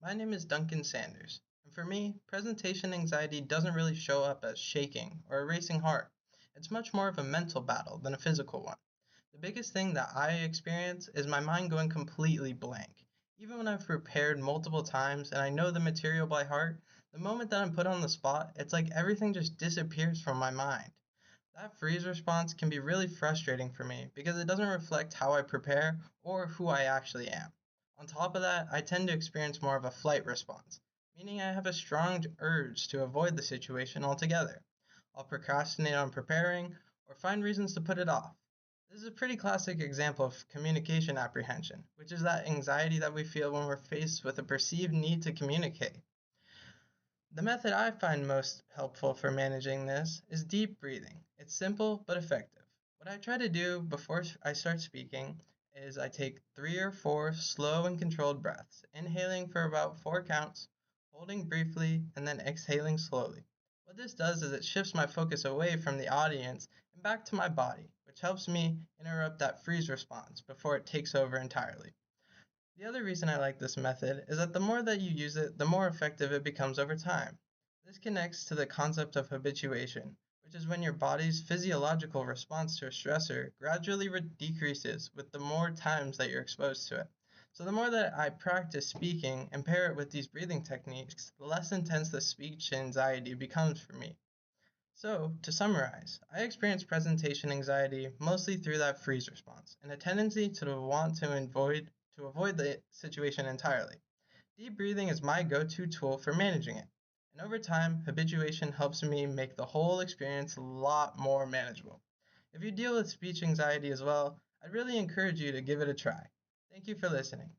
My name is Duncan Sanders, and for me, presentation anxiety doesn't really show up as shaking or a racing heart. It's much more of a mental battle than a physical one. The biggest thing that I experience is my mind going completely blank. Even when I've prepared multiple times and I know the material by heart, the moment that I'm put on the spot, it's like everything just disappears from my mind. That freeze response can be really frustrating for me because it doesn't reflect how I prepare or who I actually am. On top of that, I tend to experience more of a flight response, meaning I have a strong urge to avoid the situation altogether. I'll procrastinate on preparing or find reasons to put it off. This is a pretty classic example of communication apprehension, which is that anxiety that we feel when we're faced with a perceived need to communicate. The method I find most helpful for managing this is deep breathing. It's simple but effective. What I try to do before I start speaking is I take 3 or 4 slow and controlled breaths, inhaling for about 4 counts, holding briefly, and then exhaling slowly. What this does is it shifts my focus away from the audience and back to my body, which helps me interrupt that freeze response before it takes over entirely. The other reason I like this method is that the more that you use it, the more effective it becomes over time. This connects to the concept of habituation, which is when your body's physiological response to a stressor gradually decreases with the more times that you're exposed to it. So, the more that I practice speaking and pair it with these breathing techniques, the less intense the speech anxiety becomes for me. So, to summarize, I experience presentation anxiety mostly through that freeze response and a tendency to want to avoid the situation entirely. Deep breathing is my go-to tool for managing it. And over time, habituation helps me make the whole experience a lot more manageable. If you deal with speech anxiety as well, I'd really encourage you to give it a try. Thank you for listening.